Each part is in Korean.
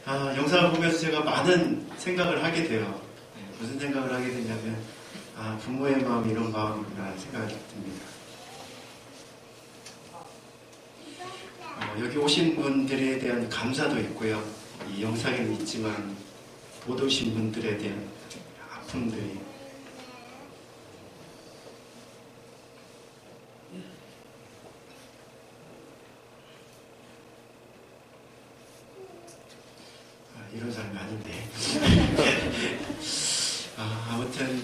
영상을 보면서 제가 많은 생각을 하게 돼요. 무슨 생각을 하게 되냐면, 부모의 마음이 이런 마음이구나 생각이 듭니다. 여기 오신 분들에 대한 감사도 있고요. 이 영상에는 있지만 못 오신 분들에 대한 아픔들이 이런 사람이 아닌데 아무튼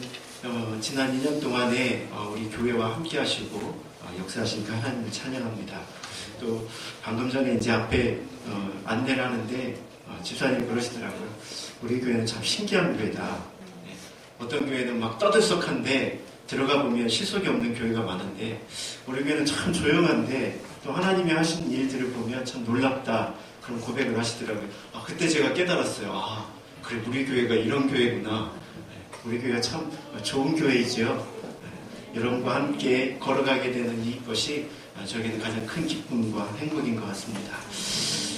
지난 2년 동안에 우리 교회와 함께 하시고 역사하신 그 하나님을 찬양합니다. 또 방금 전에 이제 앞에 안내를 하는데 집사님이 그러시더라고요. 우리 교회는 참 신기한 교회다. 어떤 교회는 막 떠들썩한데 들어가 보면 실속이 없는 교회가 많은데 우리 교회는 참 조용한데 또 하나님이 하신 일들을 보면 참 놀랍다. 그런 고백을 하시더라고요. 그때 제가 깨달았어요. 그래 우리 교회가 이런 교회구나. 우리 교회가 참 좋은 교회이죠. 여러분과 함께 걸어가게 되는 이것이 저에게는 가장 큰 기쁨과 행복인 것 같습니다.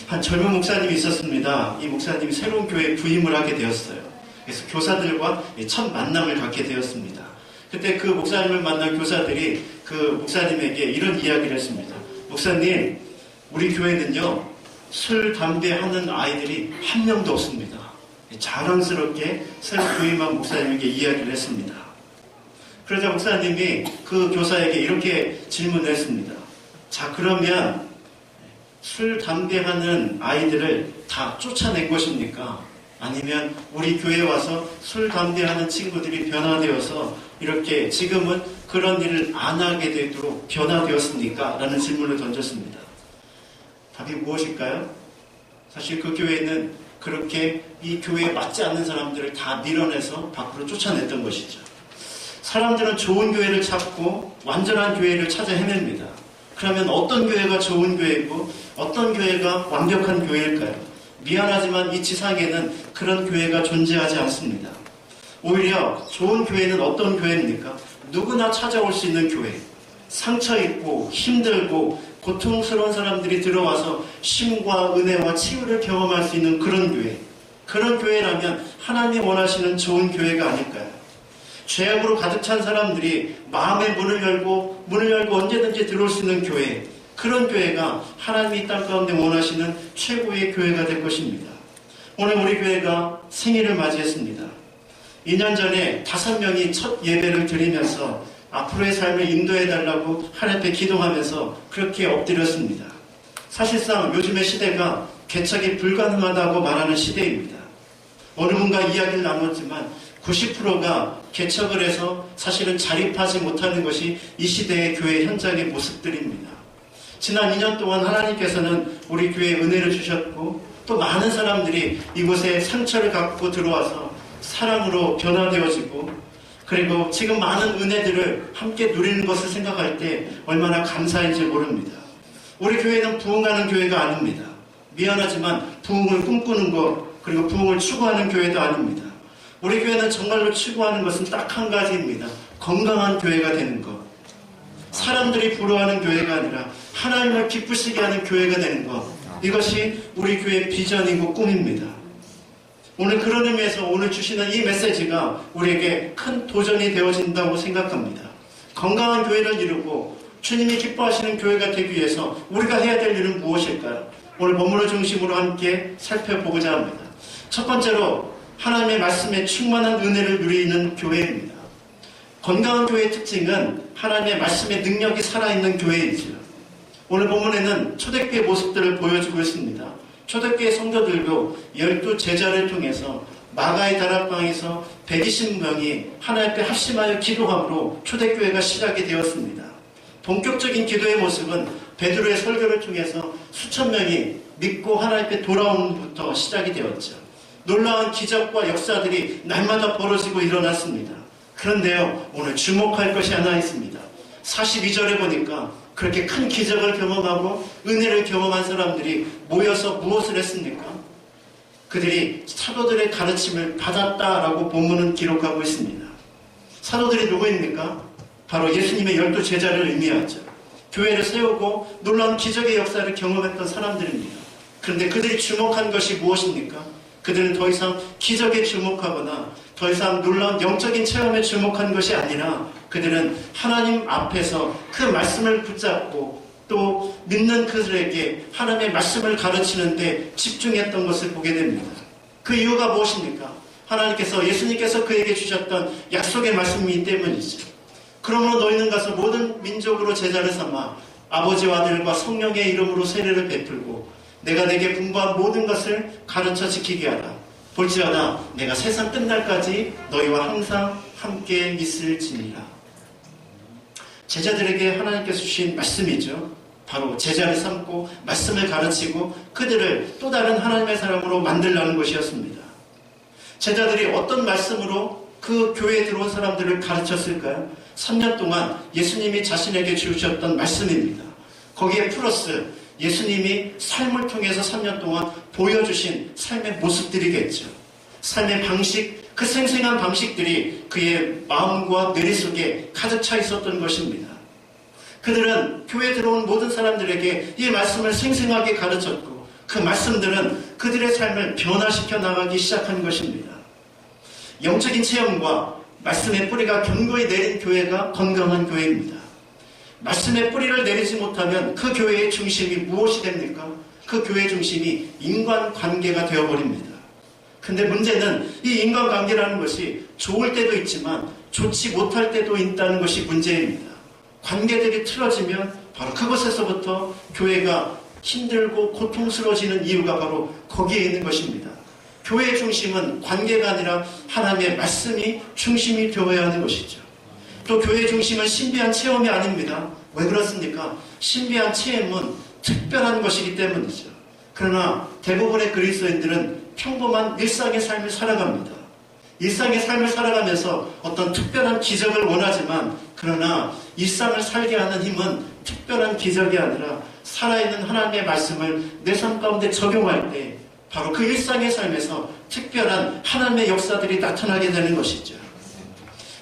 한 젊은 목사님이 있었습니다. 이 목사님이 새로운 교회에 부임을 하게 되었어요. 그래서 교사들과 첫 만남을 갖게 되었습니다. 그때 그 목사님을 만난 교사들이 그 목사님에게 이런 이야기를 했습니다. 목사님, 우리 교회는요 술, 담배 하는 아이들이 한 명도 없습니다. 자랑스럽게 새로 부임한 목사님에게 이야기를 했습니다. 그러자 목사님이 그 교사에게 이렇게 질문을 했습니다. 자, 그러면 술, 담배 하는 아이들을 다 쫓아낸 것입니까? 아니면 우리 교회에 와서 술, 담배 하는 친구들이 변화되어서 이렇게 지금은 그런 일을 안 하게 되도록 변화되었습니까? 라는 질문을 던졌습니다. 답이 무엇일까요? 사실 그 교회는 그렇게 이 교회에 맞지 않는 사람들을 다 밀어내서 밖으로 쫓아냈던 것이죠. 사람들은 좋은 교회를 찾고 완전한 교회를 찾아 헤맵니다. 그러면 어떤 교회가 좋은 교회이고 어떤 교회가 완벽한 교회일까요? 미안하지만 이 지상에는 그런 교회가 존재하지 않습니다. 오히려 좋은 교회는 어떤 교회입니까? 누구나 찾아올 수 있는 교회. 상처 입고 힘들고 고통스러운 사람들이 들어와서 쉼과 은혜와 치유를 경험할 수 있는 그런 교회. 그런 교회라면 하나님이 원하시는 좋은 교회가 아닐까요? 죄악으로 가득 찬 사람들이 마음의 문을 열고 언제든지 들어올 수 있는 교회. 그런 교회가 하나님이 땅 가운데 원하시는 최고의 교회가 될 것입니다. 오늘 우리 교회가 생일을 맞이했습니다. 2년 전에 5명이 첫 예배를 드리면서 앞으로의 삶을 인도해달라고 하나님 앞에 기도하면서 그렇게 엎드렸습니다. 사실상 요즘의 시대가 개척이 불가능하다고 말하는 시대입니다. 어느 분과 이야기를 나눴지만 90%가 개척을 해서 사실은 자립하지 못하는 것이 이 시대의 교회 현장의 모습들입니다. 지난 2년 동안 하나님께서는 우리 교회에 은혜를 주셨고 또 많은 사람들이 이곳에 상처를 갖고 들어와서 사랑으로 변화되어지고 그리고 지금 많은 은혜들을 함께 누리는 것을 생각할 때 얼마나 감사한지 모릅니다. 우리 교회는 부흥하는 교회가 아닙니다. 미안하지만 부흥을 꿈꾸는 것 그리고 부흥을 추구하는 교회도 아닙니다. 우리 교회는 정말로 추구하는 것은 딱 한 가지입니다. 건강한 교회가 되는 것. 사람들이 부러워하는 교회가 아니라 하나님을 기쁘시게 하는 교회가 되는 것. 이것이 우리 교회의 비전이고 꿈입니다. 오늘 그런 의미에서 오늘 주시는 이 메시지가 우리에게 큰 도전이 되어진다고 생각합니다. 건강한 교회를 이루고 주님이 기뻐하시는 교회가 되기 위해서 우리가 해야 될 일은 무엇일까요? 오늘 본문을 중심으로 함께 살펴보고자 합니다. 첫 번째로 하나님의 말씀에 충만한 은혜를 누리는 교회입니다. 건강한 교회의 특징은 하나님의 말씀의 능력이 살아있는 교회이지요. 오늘 본문에는 초대교회 모습들을 보여주고 있습니다. 초대교회 성도들도 12제자를 통해서 마가의 다락방에서 120명이 하나님 앞에 합심하여 기도함으로 초대교회가 시작이 되었습니다. 본격적인 기도의 모습은 베드로의 설교를 통해서 수천 명이 믿고 하나님 앞에 돌아옴부터 시작이 되었죠. 놀라운 기적과 역사들이 날마다 벌어지고 일어났습니다. 그런데요, 오늘 주목할 것이 하나 있습니다. 42절에 보니까 그렇게 큰 기적을 경험하고 은혜를 경험한 사람들이 모여서 무엇을 했습니까? 그들이 사도들의 가르침을 받았다라고 본문은 기록하고 있습니다. 사도들이 누구입니까? 바로 예수님의 12제자를 의미하죠. 교회를 세우고 놀라운 기적의 역사를 경험했던 사람들입니다. 그런데 그들이 주목한 것이 무엇입니까? 그들은 더 이상 기적에 주목하거나 더 이상 놀라운 영적인 체험에 주목한 것이 아니라 그들은 하나님 앞에서 그 말씀을 붙잡고 또 믿는 그들에게 하나님의 말씀을 가르치는데 집중했던 것을 보게 됩니다. 그 이유가 무엇입니까? 하나님께서, 예수님께서 그에게 주셨던 약속의 말씀이기 때문이죠. 그러므로 너희는 가서 모든 민족으로 제자를 삼아 아버지와 아들과 성령의 이름으로 세례를 베풀고 내가 내게 분부한 모든 것을 가르쳐 지키게 하라. 볼지어다 내가 세상 끝날까지 너희와 항상 함께 있을지니라. 제자들에게 하나님께서 주신 말씀이죠. 바로 제자를 삼고 말씀을 가르치고 그들을 또 다른 하나님의 사람으로 만들라는 것이었습니다. 제자들이 어떤 말씀으로 그 교회에 들어온 사람들을 가르쳤을까요? 3년 동안 예수님이 자신에게 주셨던 말씀입니다. 거기에 플러스 예수님이 삶을 통해서 3년 동안 보여주신 삶의 모습들이겠죠. 삶의 방식, 그 생생한 방식들이 그의 마음과 뇌리 속에 가득 차 있었던 것입니다. 그들은 교회에 들어온 모든 사람들에게 이 말씀을 생생하게 가르쳤고 그 말씀들은 그들의 삶을 변화시켜 나가기 시작한 것입니다. 영적인 체험과 말씀의 뿌리가 견고히 내린 교회가 건강한 교회입니다. 말씀의 뿌리를 내리지 못하면 그 교회의 중심이 무엇이 됩니까? 그 교회의 중심이 인간관계가 되어버립니다. 근데 문제는 이 인간관계라는 것이 좋을 때도 있지만 좋지 못할 때도 있다는 것이 문제입니다. 관계들이 틀어지면 바로 그곳에서부터 교회가 힘들고 고통스러워지는 이유가 바로 거기에 있는 것입니다. 교회의 중심은 관계가 아니라 하나님의 말씀이 중심이 되어야 하는 것이죠. 또 교회의 중심은 신비한 체험이 아닙니다. 왜 그렇습니까? 신비한 체험은 특별한 것이기 때문이죠. 그러나 대부분의 그리스도인들은 평범한 일상의 삶을 살아갑니다. 일상의 삶을 살아가면서 어떤 특별한 기적을 원하지만 그러나 일상을 살게 하는 힘은 특별한 기적이 아니라 살아있는 하나님의 말씀을 내 삶 가운데 적용할 때 바로 그 일상의 삶에서 특별한 하나님의 역사들이 나타나게 되는 것이죠.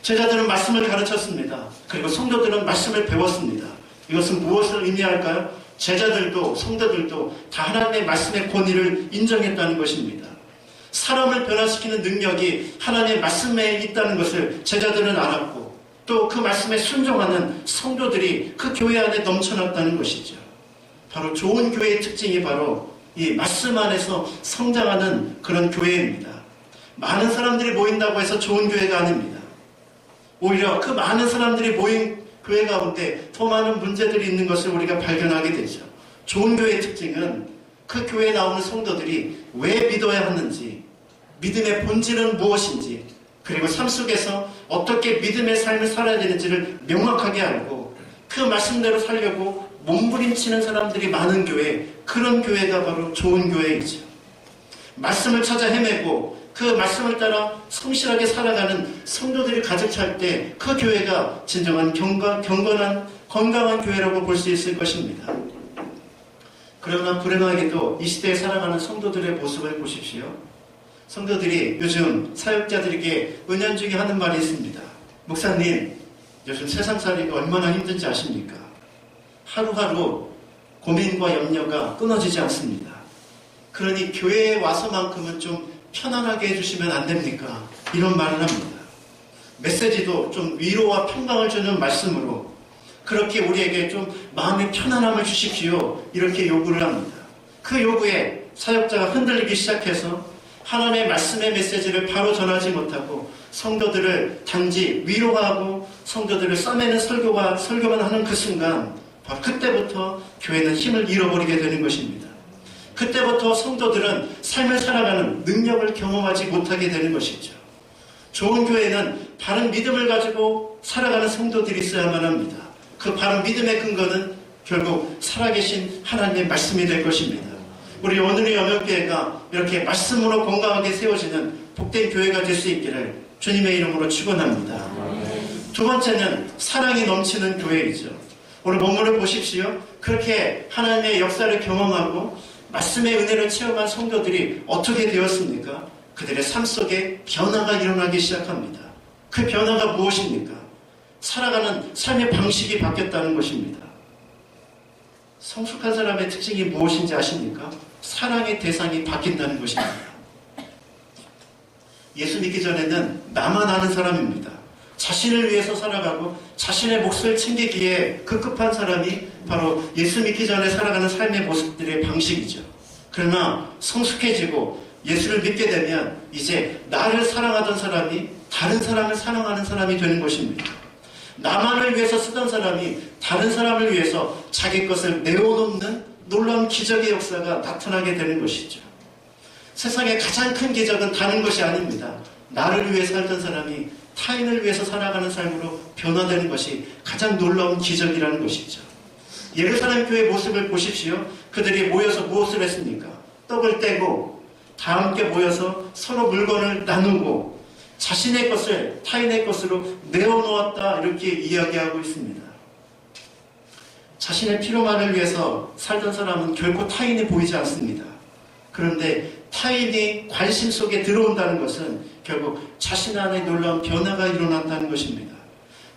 제자들은 말씀을 가르쳤습니다. 그리고 성도들은 말씀을 배웠습니다. 이것은 무엇을 의미할까요? 제자들도 성도들도 다 하나님의 말씀의 권위를 인정했다는 것입니다. 사람을 변화시키는 능력이 하나님의 말씀에 있다는 것을 제자들은 알았고 또 그 말씀에 순종하는 성도들이 그 교회 안에 넘쳐났다는 것이죠. 바로 좋은 교회의 특징이 바로 이 말씀 안에서 성장하는 그런 교회입니다. 많은 사람들이 모인다고 해서 좋은 교회가 아닙니다. 오히려 그 많은 사람들이 모인 교회 가운데 더 많은 문제들이 있는 것을 우리가 발견하게 되죠. 좋은 교회의 특징은 그 교회에 나오는 성도들이 왜 믿어야 하는지, 믿음의 본질은 무엇인지, 그리고 삶 속에서 어떻게 믿음의 삶을 살아야 되는지를 명확하게 알고 그 말씀대로 살려고 몸부림치는 사람들이 많은 교회, 그런 교회가 바로 좋은 교회이죠. 말씀을 찾아 헤매고 그 말씀을 따라 성실하게 살아가는 성도들이 가득 찰 때 그 교회가 진정한 경건한 건강한 교회라고 볼 수 있을 것입니다. 그러나 불행하게도 이 시대에 살아가는 성도들의 모습을 보십시오. 성도들이 요즘 사역자들에게 은연중에 하는 말이 있습니다. 목사님, 요즘 세상살이가 얼마나 힘든지 아십니까? 하루하루 고민과 염려가 끊어지지 않습니다. 그러니 교회에 와서만큼은 좀 편안하게 해주시면 안 됩니까? 이런 말을 합니다. 메시지도 좀 위로와 평강을 주는 말씀으로 그렇게 우리에게 좀 마음의 편안함을 주십시오. 이렇게 요구를 합니다. 그 요구에 사역자가 흔들리기 시작해서 하나님의 말씀의 메시지를 바로 전하지 못하고 성도들을 단지 위로하고 성도들을 싸매는 설교만 하는 그 순간 바로 그때부터 교회는 힘을 잃어버리게 되는 것입니다. 그때부터 성도들은 삶을 살아가는 능력을 경험하지 못하게 되는 것이죠. 좋은 교회는 바른 믿음을 가지고 살아가는 성도들이 있어야만 합니다. 그 바른 믿음의 근거는 결국 살아계신 하나님의 말씀이 될 것입니다. 우리 오늘의 영역교회가 이렇게 말씀으로 건강하게 세워지는 복된 교회가 될 수 있기를 주님의 이름으로 축원합니다. 두 번째는 사랑이 넘치는 교회이죠. 오늘 본문을 보십시오. 그렇게 하나님의 역사를 경험하고 말씀의 은혜를 체험한 성도들이 어떻게 되었습니까? 그들의 삶 속에 변화가 일어나기 시작합니다. 그 변화가 무엇입니까? 살아가는 삶의 방식이 바뀌었다는 것입니다. 성숙한 사람의 특징이 무엇인지 아십니까? 사랑의 대상이 바뀐다는 것입니다. 예수 믿기 전에는 나만 아는 사람입니다. 자신을 위해서 살아가고 자신의 몫을 챙기기에 급급한 사람이 바로 예수 믿기 전에 살아가는 삶의 모습들의 방식이죠. 그러나 성숙해지고 예수를 믿게 되면 이제 나를 사랑하던 사람이 다른 사람을 사랑하는 사람이 되는 것입니다. 나만을 위해서 쓰던 사람이 다른 사람을 위해서 자기 것을 내어놓는 놀라운 기적의 역사가 나타나게 되는 것이죠. 세상의 가장 큰 기적은 다른 것이 아닙니다. 나를 위해 살던 사람이 타인을 위해서 살아가는 삶으로 변화되는 것이 가장 놀라운 기적이라는 것이죠. 예루살렘 교회의 모습을 보십시오. 그들이 모여서 무엇을 했습니까? 떡을 떼고 다 함께 모여서 서로 물건을 나누고 자신의 것을 타인의 것으로 내어놓았다, 이렇게 이야기하고 있습니다. 자신의 필요만을 위해서 살던 사람은 결코 타인이 보이지 않습니다. 그런데 타인이 관심 속에 들어온다는 것은 결국 자신 안에 놀라운 변화가 일어난다는 것입니다.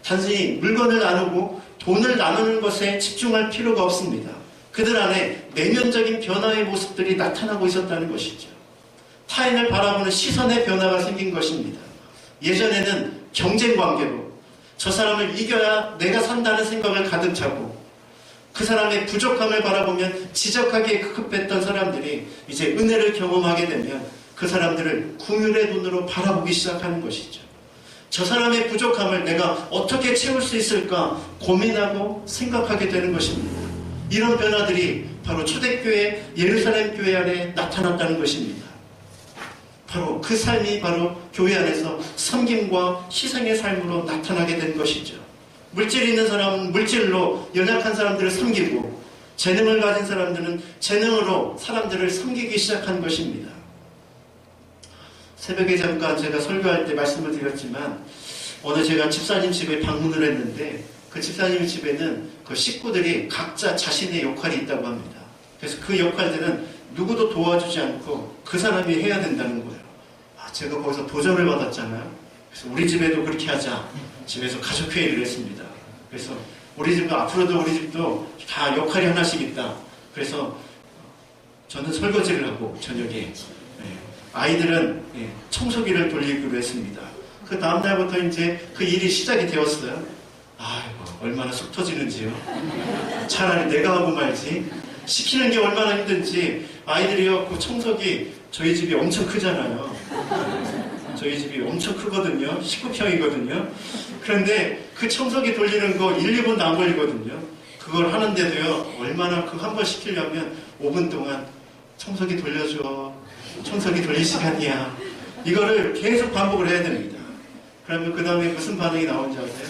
단순히 물건을 나누고 돈을 나누는 것에 집중할 필요가 없습니다. 그들 안에 내면적인 변화의 모습들이 나타나고 있었다는 것이죠. 타인을 바라보는 시선의 변화가 생긴 것입니다. 예전에는 경쟁 관계로 저 사람을 이겨야 내가 산다는 생각을 가득 차고 그 사람의 부족함을 바라보면 지적하기에 급급했던 사람들이 이제 은혜를 경험하게 되면 그 사람들을 긍휼의 눈으로 바라보기 시작하는 것이죠. 저 사람의 부족함을 내가 어떻게 채울 수 있을까 고민하고 생각하게 되는 것입니다. 이런 변화들이 바로 초대교회 예루살렘 교회 안에 나타났다는 것입니다. 바로 그 삶이 바로 교회 안에서 섬김과 희생의 삶으로 나타나게 된 것이죠. 물질 있는 사람은 물질로 연약한 사람들을 섬기고 재능을 가진 사람들은 재능으로 사람들을 섬기기 시작한 것입니다. 새벽에 잠깐 제가 설교할 때 말씀을 드렸지만 어느 제가 집사님 집에 방문을 했는데 그 집사님 집에는 그 식구들이 각자 자신의 역할이 있다고 합니다. 그래서 그 역할들은 누구도 도와주지 않고 그 사람이 해야 된다는 거예요. 제가 거기서 도전을 받았잖아요. 그래서 우리 집에도 그렇게 하자. 집에서 가족회의를 했습니다. 그래서 우리 집도 앞으로도 우리 집도 다 역할이 하나씩 있다. 그래서 저는 설거지를 하고 저녁에 아이들은 청소기를 돌리기로 했습니다. 그 다음날부터 이제 그 일이 시작이 되었어요. 아이고 얼마나 속 터지는지요. 차라리 내가 하고 말지. 시키는 게 얼마나 힘든지. 아이들이요 그 청소기 저희 집이 엄청 크잖아요. 저희 집이 엄청 크거든요. 19평이거든요. 그런데 그 청소기 돌리는 거 1, 2분도 안 걸리거든요. 그걸 하는데도요, 얼마나 그 한 번 시키려면 5분 동안 청소기 돌려줘. 청소기 돌릴 시간이야. 이거를 계속 반복을 해야 됩니다. 그러면 그 다음에 무슨 반응이 나오는지 아세요?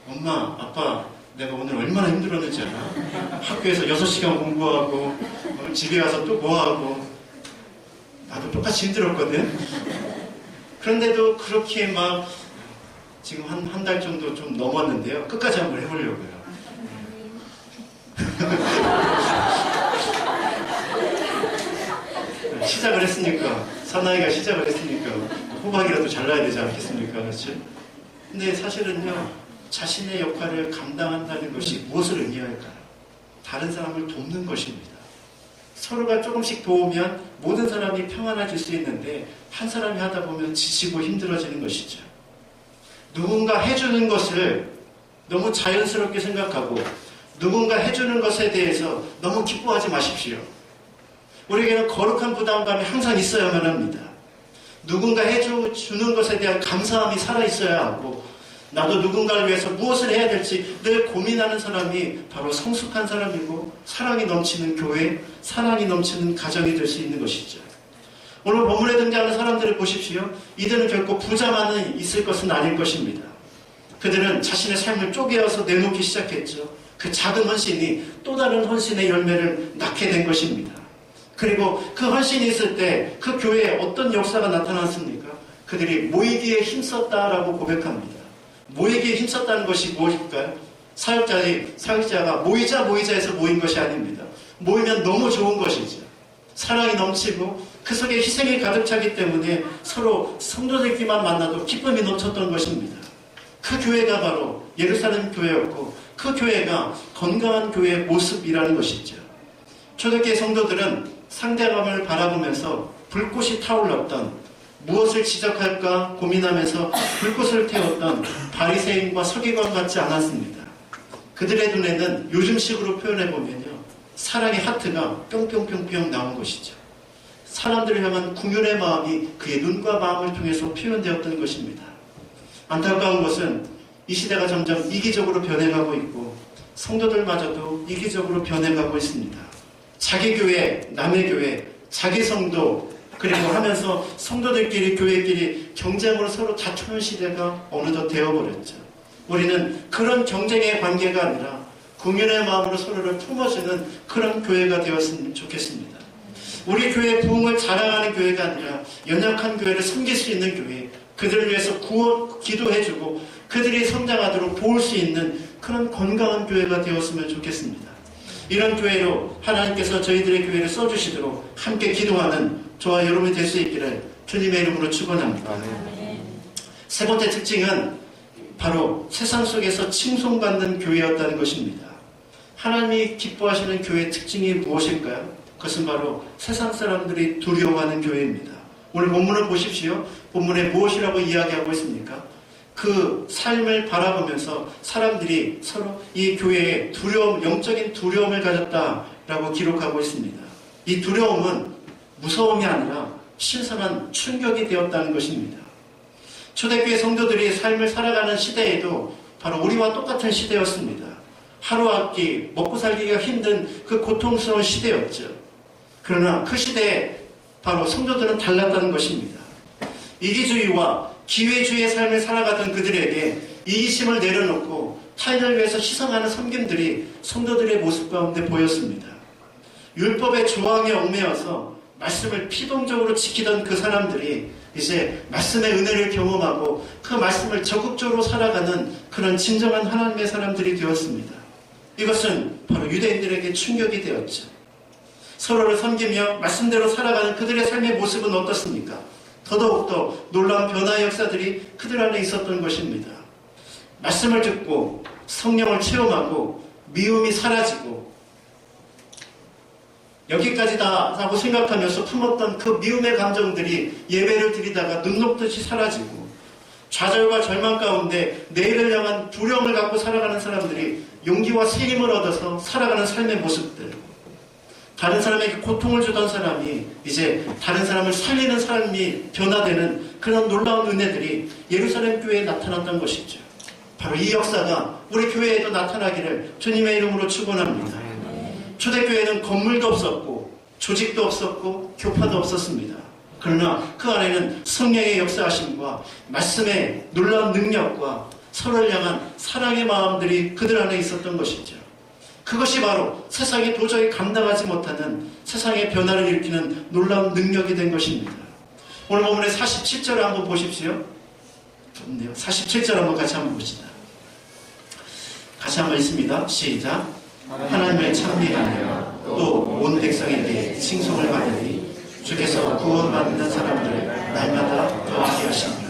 엄마, 아빠, 내가 오늘 얼마나 힘들었는지 알아? 학교에서 6시간 공부하고, 집에 와서 또 뭐하고, 나도 똑같이 힘들었거든? 그런데도 그렇게 막, 지금 한 달 정도 좀 넘었는데요. 끝까지 한번 해보려고요. 시작을 했으니까, 사나이가 시작을 했으니까, 호박이라도 잘라야 되지 않겠습니까? 그렇죠? 근데 사실은요, 자신의 역할을 감당한다는 것이 무엇을 의미할까요? 다른 사람을 돕는 것입니다. 서로가 조금씩 도우면 모든 사람이 평안해질 수 있는데 한 사람이 하다 보면 지치고 힘들어지는 것이죠. 누군가 해주는 것을 너무 자연스럽게 생각하고 누군가 해주는 것에 대해서 너무 기뻐하지 마십시오. 우리에게는 거룩한 부담감이 항상 있어야만 합니다. 누군가 해주는 것에 대한 감사함이 살아있어야 하고 나도 누군가를 위해서 무엇을 해야 될지 늘 고민하는 사람이 바로 성숙한 사람이고 사랑이 넘치는 교회, 사랑이 넘치는 가정이 될 수 있는 것이죠. 오늘 본문에 등장하는 사람들을 보십시오. 이들은 결코 부자만은 있을 것은 아닐 것입니다. 그들은 자신의 삶을 쪼개어서 내놓기 시작했죠. 그 작은 헌신이 또 다른 헌신의 열매를 낳게 된 것입니다. 그리고 그 헌신이 있을 때 그 교회에 어떤 역사가 나타났습니까? 그들이 모이기에 힘썼다라고 고백합니다. 모이기에 힘썼다는 것이 무엇일까요? 사역자가 모이자 해서 모인 것이 아닙니다. 모이면 너무 좋은 것이죠. 사랑이 넘치고 그 속에 희생이 가득 차기 때문에 서로 성도들끼만 만나도 기쁨이 넘쳤던 것입니다. 그 교회가 바로 예루살렘 교회였고 그 교회가 건강한 교회의 모습이라는 것이죠. 초대교회 성도들은 상대방을 바라보면서 불꽃이 타올랐던, 무엇을 지적할까 고민하면서 불꽃을 태웠던 바리새인과 서기관 같지 않았습니다. 그들의 눈에는 요즘식으로 표현해보면요, 사랑의 하트가 뿅뿅뿅뿅 나온 것이죠. 사람들을 향한 궁율의 마음이 그의 눈과 마음을 통해서 표현되었던 것입니다. 안타까운 것은 이 시대가 점점 이기적으로 변해가고 있고 성도들마저도 이기적으로 변해가고 있습니다. 자기 교회, 남의 교회, 자기 성도, 그리고 하면서 성도들끼리, 교회끼리 경쟁으로 서로 다투는 시대가 어느덧 되어버렸죠. 우리는 그런 경쟁의 관계가 아니라 궁율의 마음으로 서로를 품어주는 그런 교회가 되었으면 좋겠습니다. 우리 교회의 부흥을 자랑하는 교회가 아니라 연약한 교회를 섬길 수 있는 교회, 그들을 위해서 기도해주고 그들이 성장하도록 도울 수 있는 그런 건강한 교회가 되었으면 좋겠습니다. 이런 교회로 하나님께서 저희들의 교회를 써주시도록 함께 기도하는 저와 여러분이 될 수 있기를 주님의 이름으로 축원합니다. 세 번째 특징은 바로 세상 속에서 칭송받는 교회였다는 것입니다. 하나님이 기뻐하시는 교회의 특징이 무엇일까요? 그것은 바로 세상 사람들이 두려워하는 교회입니다. 오늘 본문을 보십시오. 본문에 무엇이라고 이야기하고 있습니까? 그 삶을 바라보면서 사람들이 서로 이 교회에 두려움, 영적인 두려움을 가졌다라고 기록하고 있습니다. 이 두려움은 무서움이 아니라 신선한 충격이 되었다는 것입니다. 초대교회 성도들이 삶을 살아가는 시대에도 바로 우리와 똑같은 시대였습니다. 하루아끼 먹고 살기가 힘든 그 고통스러운 시대였죠. 그러나 그 시대에 바로 성도들은 달랐다는 것입니다. 이기주의와 기회주의의 삶을 살아가던 그들에게 이기심을 내려놓고 타인을 위해서 희생하는 섬김들이 성도들의 모습 가운데 보였습니다. 율법의 조항에 얽매여서 말씀을 피동적으로 지키던 그 사람들이 이제 말씀의 은혜를 경험하고 그 말씀을 적극적으로 살아가는 그런 진정한 하나님의 사람들이 되었습니다. 이것은 바로 유대인들에게 충격이 되었죠. 서로를 섬기며 말씀대로 살아가는 그들의 삶의 모습은 어떻습니까? 더더욱더 놀라운 변화의 역사들이 그들 안에 있었던 것입니다. 말씀을 듣고 성령을 체험하고 미움이 사라지고 여기까지다라고 생각하면서 품었던 그 미움의 감정들이 예배를 드리다가 눈 녹듯이 사라지고 좌절과 절망 가운데 내일을 향한 두려움을 갖고 살아가는 사람들이 용기와 새 힘을 얻어서 살아가는 삶의 모습들, 다른 사람에게 고통을 주던 사람이 이제 다른 사람을 살리는 삶이 변화되는 그런 놀라운 은혜들이 예루살렘 교회에 나타났던 것이죠. 바로 이 역사가 우리 교회에도 나타나기를 주님의 이름으로 축원합니다. 초대교회는 건물도 없었고 조직도 없었고 교파도 없었습니다. 그러나 그 안에는 성령의 역사하심과 말씀의 놀라운 능력과 서로를 향한 사랑의 마음들이 그들 안에 있었던 것이죠. 그것이 바로 세상이 도저히 감당하지 못하는 세상의 변화를 일으키는 놀라운 능력이 된 것입니다. 오늘 본문의 47절을 한번 보십시오. 47절 한번 같이 한번 봅시다. 같이 한번 읽습니다. 시작. 하나님을 찬미하며 또 온 백성에게 칭송을 받으니 주께서 구원받는 사람들을 날마다 더하게 하십니다.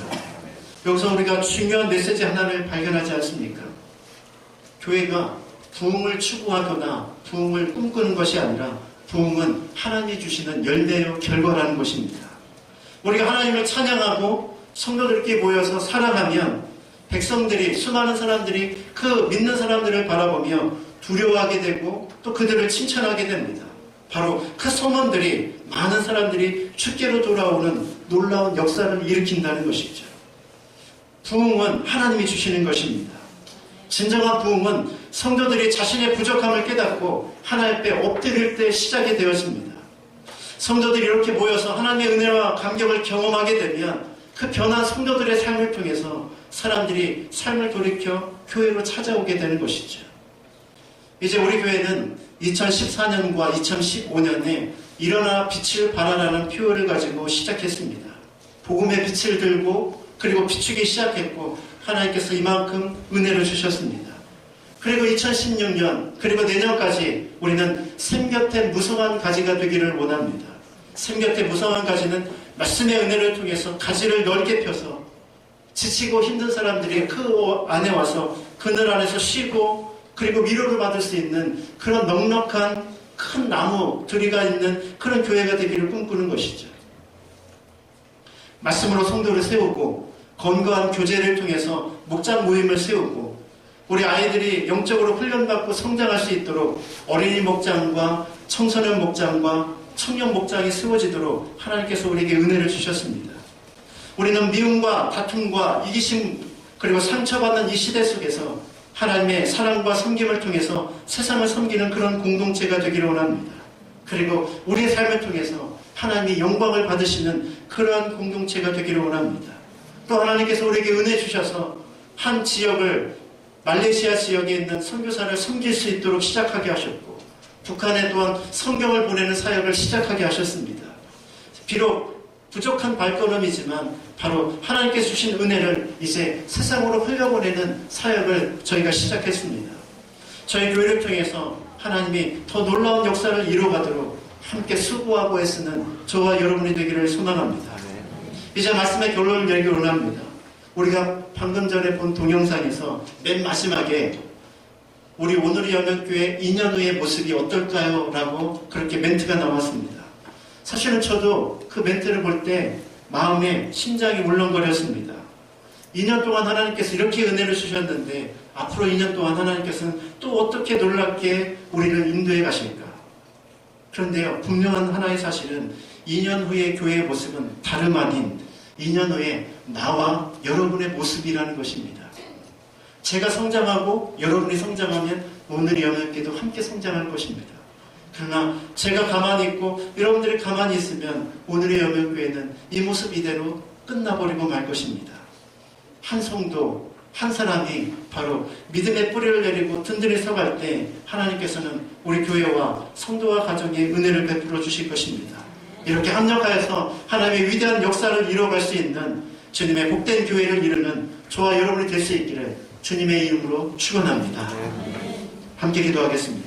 여기서 우리가 중요한 메시지 하나를 발견하지 않습니까? 교회가 부흥을 추구하거나 부흥을 꿈꾸는 것이 아니라 부흥은 하나님이 주시는 열매요 결과라는 것입니다. 우리가 하나님을 찬양하고 성도들끼리 모여서 사랑하면 백성들이, 수많은 사람들이 그 믿는 사람들을 바라보며 두려워하게 되고 또 그들을 칭찬하게 됩니다. 바로 그 소문들이 많은 사람들이 주께로 돌아오는 놀라운 역사를 일으킨다는 것이죠. 부흥은 하나님이 주시는 것입니다. 진정한 부흥은 성도들이 자신의 부족함을 깨닫고 하나님 앞에 엎드릴 때 시작이 되어집니다. 성도들이 이렇게 모여서 하나님의 은혜와 감격을 경험하게 되면 그 변한 성도들의 삶을 통해서 사람들이 삶을 돌이켜 교회로 찾아오게 되는 것이죠. 이제 우리 교회는 2014년과 2015년에 일어나 빛을 발하라는 표어를 가지고 시작했습니다. 복음의 빛을 들고 그리고 비추기 시작했고 하나님께서 이만큼 은혜를 주셨습니다. 그리고 2016년 그리고 내년까지 우리는 샘 곁에 무성한 가지가 되기를 원합니다. 샘 곁에 무성한 가지는 말씀의 은혜를 통해서 가지를 넓게 펴서 지치고 힘든 사람들이 그 안에 와서 그늘 안에서 쉬고 그리고 위로를 받을 수 있는 그런 넉넉한 큰 나무 들이가 있는 그런 교회가 되기를 꿈꾸는 것이죠. 말씀으로 성도를 세우고 건강한 교제를 통해서 목장 모임을 세우고 우리 아이들이 영적으로 훈련받고 성장할 수 있도록 어린이 목장과 청소년 목장과 청년 목장이 세워지도록 하나님께서 우리에게 은혜를 주셨습니다. 우리는 미움과 다툼과 이기심 그리고 상처받는 이 시대 속에서 하나님의 사랑과 섬김을 통해서 세상을 섬기는 그런 공동체가 되기를 원합니다. 그리고 우리의 삶을 통해서 하나님이 영광을 받으시는 그러한 공동체가 되기를 원합니다. 또 하나님께서 우리에게 은혜 주셔서 한 지역을 말레이시아 지역에 있는 선교사를 섬길 수 있도록 시작하게 하셨고 북한에 또한 성경을 보내는 사역을 시작하게 하셨습니다. 비록 부족한 발걸음이지만 바로 하나님께서 주신 은혜를 이제 세상으로 흘려보내는 사역을 저희가 시작했습니다. 저희 교회를 통해서 하나님이 더 놀라운 역사를 이루어가도록 함께 수고하고 애쓰는 저와 여러분이 되기를 소망합니다. 이제 말씀의 결론을 내리기 원합니다. 우리가 방금 전에 본 동영상에서 맨 마지막에 우리 오늘의 영역교회 2년 후의 모습이 어떨까요? 라고 그렇게 멘트가 나왔습니다. 사실은 저도 그 멘트를 볼 때 마음에 심장이 울렁거렸습니다. 2년 동안 하나님께서 이렇게 은혜를 주셨는데 앞으로 2년 동안 하나님께서는 또 어떻게 놀랍게 우리를 인도해 가실까? 그런데요, 분명한 하나의 사실은 2년 후의 교회의 모습은 다름 아닌 2년 후에 나와 여러분의 모습이라는 것입니다. 제가 성장하고 여러분이 성장하면 오늘의 영역교회도 함께 성장할 것입니다. 그러나 제가 가만히 있고 여러분들이 가만히 있으면 오늘의 영역교회는 이 모습 이대로 끝나버리고 말 것입니다. 한 성도, 한 사람이 바로 믿음의 뿌리를 내리고 든든히 서갈 때 하나님께서는 우리 교회와 성도와 가정에 은혜를 베풀어 주실 것입니다. 이렇게 합력하여서 하나님의 위대한 역사를 이루어갈 수 있는 주님의 복된 교회를 이루는 저와 여러분이 될 수 있기를 주님의 이름으로 축원합니다. 함께 기도하겠습니다.